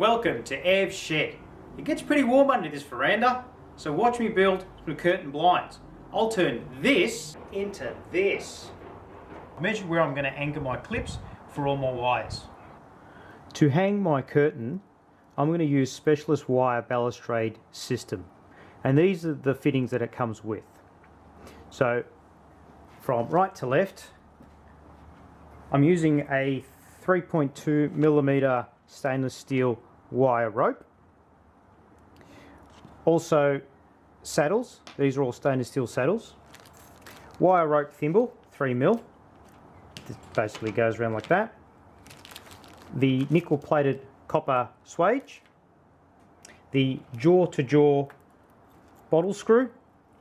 Welcome to Ev's Shed. It gets pretty warm under this veranda, so watch me build some curtain blinds. I'll turn this into this. I measured where I'm going to anchor my clips for all my wires. To hang my curtain, I'm going to use specialist wire balustrade system, and these are the fittings that it comes with. So from right to left, I'm using a 3.2mm stainless steel wire rope. Also saddles, these are all stainless steel saddles. Wire rope thimble, 3mm. This basically goes around like that. The nickel plated copper swage. The jaw to jaw bottle screw.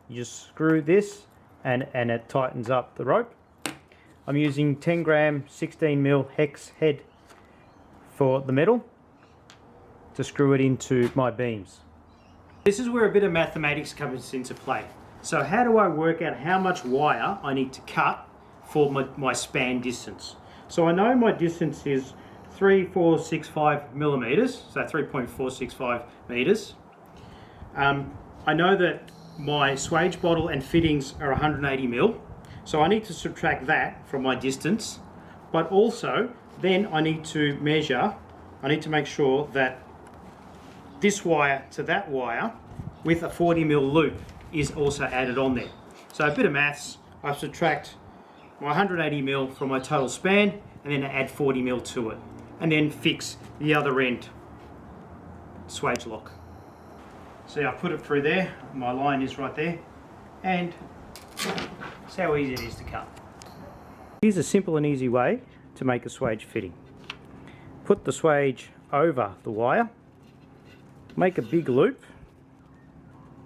You just screw this and it tightens up the rope. I'm using 10 gram 16mm hex head for the metal to screw it into my beams. This is where a bit of mathematics comes into play. So how do I work out how much wire I need to cut for my span distance? So I know my distance is 3.465 millimeters, so 3.465 meters. I know that my swage bottle and fittings are 180 mil, so I need to subtract that from my distance, but also then I need to measure, I need to make sure that this wire to that wire with a 40mm loop is also added on there. So a bit of maths, I subtract my 180mm from my total span and then I add 40mm to it, and then fix the other end swage lock. See, I put it through there, my line is right there, and see how easy it is to cut. Here's a simple and easy way to make a swage fitting. Put the swage over the wire, make a big loop,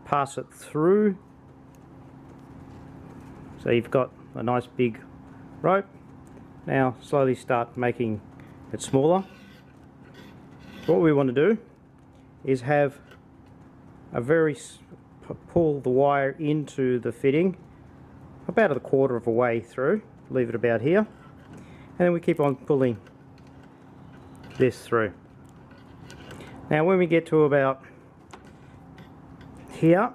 pass it through, so you've got a nice big rope. Now slowly start making it smaller. What we want to do is have pull the wire into the fitting about a quarter of a way through, leave it about here, and then we keep on pulling this through. Now when we get to about here,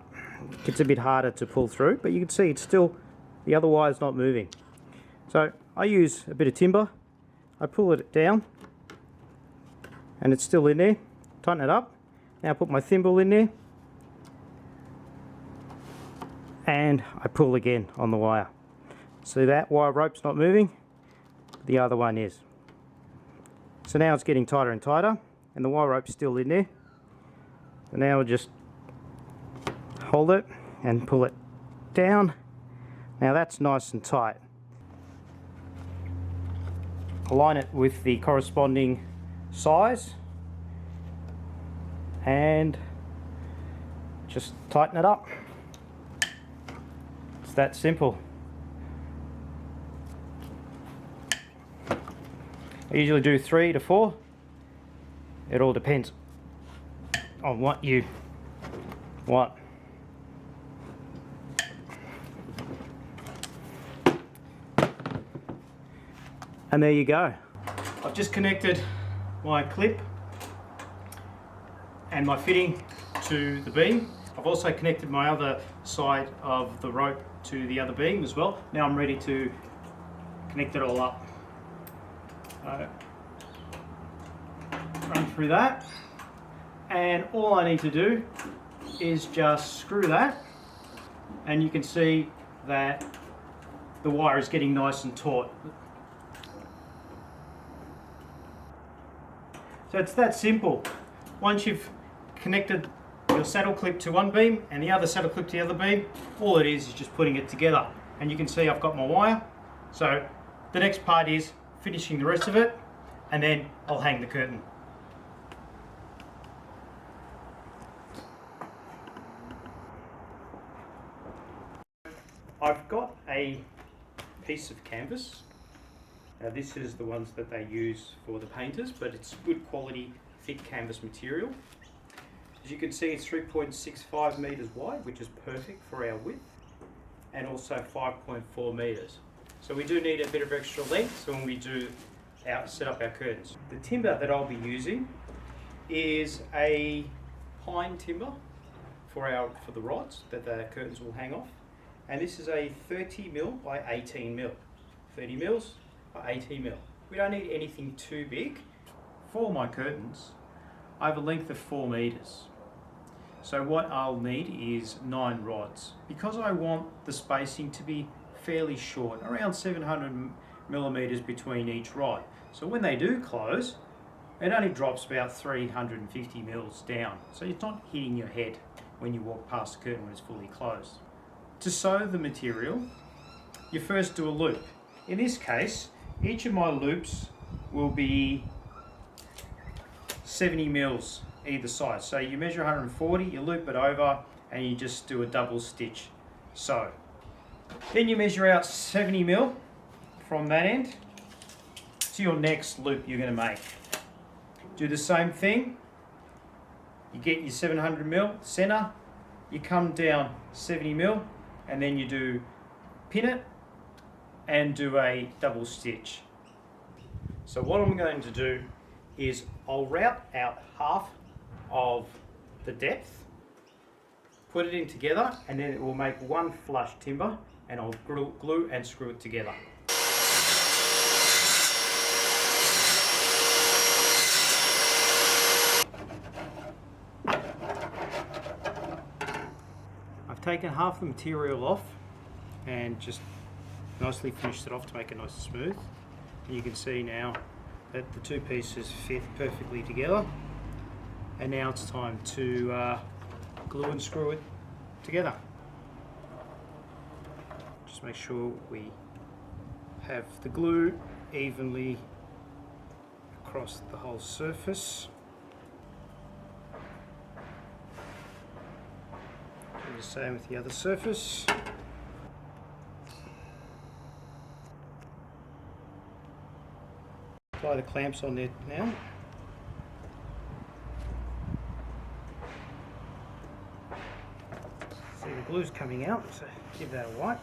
it gets a bit harder to pull through, but you can see it's still, the other wire's not moving. So I use a bit of timber, I pull it down and it's still in there, tighten it up. Now I put my thimble in there and I pull again on the wire. So that wire rope's not moving, the other one is. So now it's getting tighter and tighter and the wire rope's still in there. So now we'll just hold it and pull it down. Now that's nice and tight. Align it with the corresponding size and just tighten it up. It's that simple. I usually do 3 to 4. It all depends on what you want. And there you go. I've just connected my clip and my fitting to the beam. I've also connected my other side of the rope to the other beam as well. Now I'm ready to connect it all up. Run through that, and all I need to do is just screw that, and you can see that the wire is getting nice and taut. So it's that simple. Once you've connected your saddle clip to one beam and the other saddle clip to the other beam, all it is just putting it together. And you can see I've got my wire. So the next part is finishing the rest of it, and then I'll hang the curtain. I've got a piece of canvas. Now this is the ones that they use for the painters, but it's good quality thick canvas material. As you can see, it's 3.65 meters wide, which is perfect for our width, and also 5.4 meters. So we do need a bit of extra length when we do set up our curtains. The timber that I'll be using is a pine timber for the rods that the curtains will hang off, and this is a 30 mil by 18 mil. 30 mils by 18 mil. We don't need anything too big. For my curtains, I have a length of 4 meters. So what I'll need is 9 rods. Because I want the spacing to be fairly short, around 700 millimeters between each rod. So when they do close, it only drops about 350 mils down. So it's not hitting your head when you walk past the curtain when it's fully closed. To sew the material, you first do a loop. In this case, each of my loops will be 70 mils either side. So you measure 140, you loop it over, and you just do a double stitch sew. Then you measure out 70 mil from that end to your next loop you're going to make. Do the same thing. You get your 700 mil center, you come down 70 mil, and then you do pin it and do a double stitch. So what I'm going to do is I'll route out half of the depth, put it in together, and then it will make one flush timber, and I'll glue and screw it together. I've taken half the material off and just nicely finished it off to make it nice and smooth. And you can see now that the two pieces fit perfectly together. And now it's time to glue and screw it together. Just make sure we have the glue evenly across the whole surface. Do the same with the other surface. Apply the clamps on there now. See, the glue's coming out, so give that a wipe.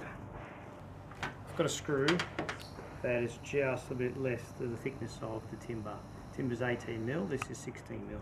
I've got a screw that is just a bit less than the thickness of the timber. Timber's 18 mil, this is 16 mil.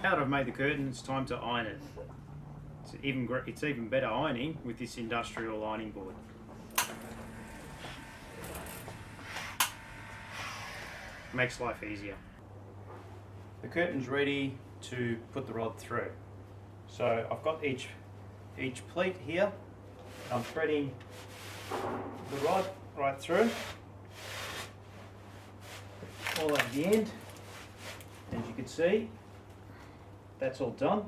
Now that I've made the curtain, it's time to iron it. It's even better ironing with this industrial ironing board. Makes life easier. The curtain's ready to put the rod through. So I've got each pleat here. I'm threading the rod right through, all at the end. As you can see, that's all done,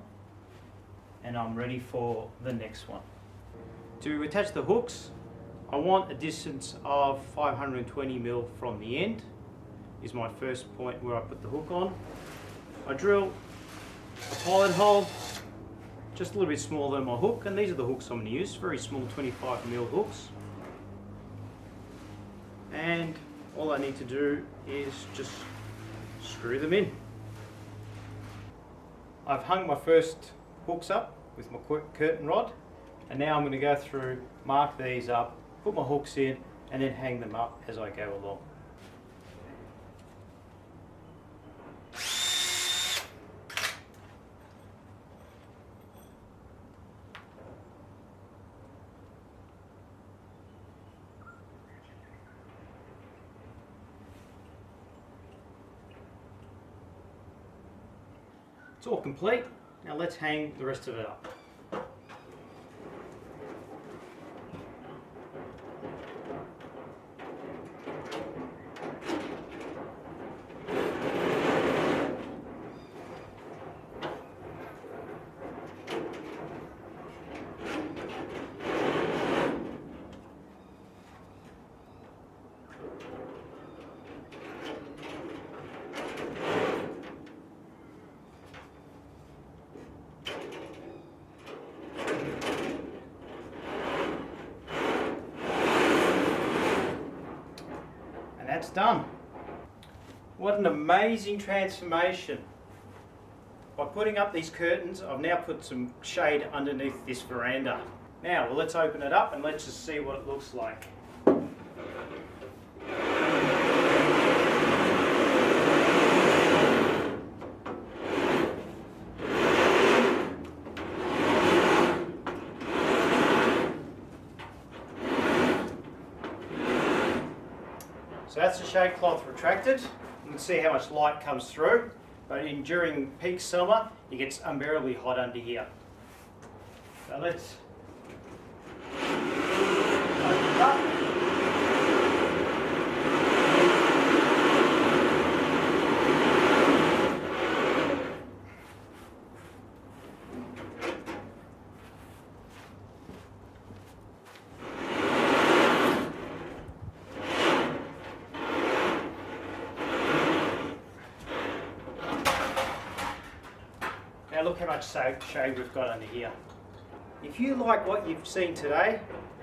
and I'm ready for the next one. To attach the hooks, I want a distance of 520 mil from the end, is my first point where I put the hook on. I drill a pilot hole, just a little bit smaller than my hook, and these are the hooks I'm going to use, very small 25 mil hooks. And all I need to do is just screw them in. I've hung my first hooks up with my curtain rod, and now I'm going to go through, mark these up, put my hooks in, and then hang them up as I go along. It's all complete. Now let's hang the rest of it up. that's done. What an amazing transformation. By putting up these curtains, I've now put some shade underneath this veranda. Now, well, let's open it up and let's just see what it looks like. So that's the shade cloth retracted. You can see how much light comes through, but during peak summer it gets unbearably hot under here. So let's open it up. Now look how much shade we've got under here. If you like what you've seen today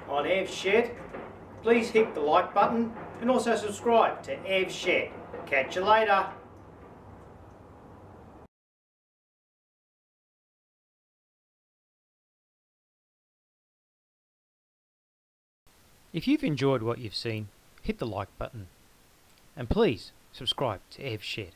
on Ev's Shed, please hit the like button and also subscribe to Ev's Shed. Catch you later. If you've enjoyed what you've seen, hit the like button and please subscribe to Ev's Shed.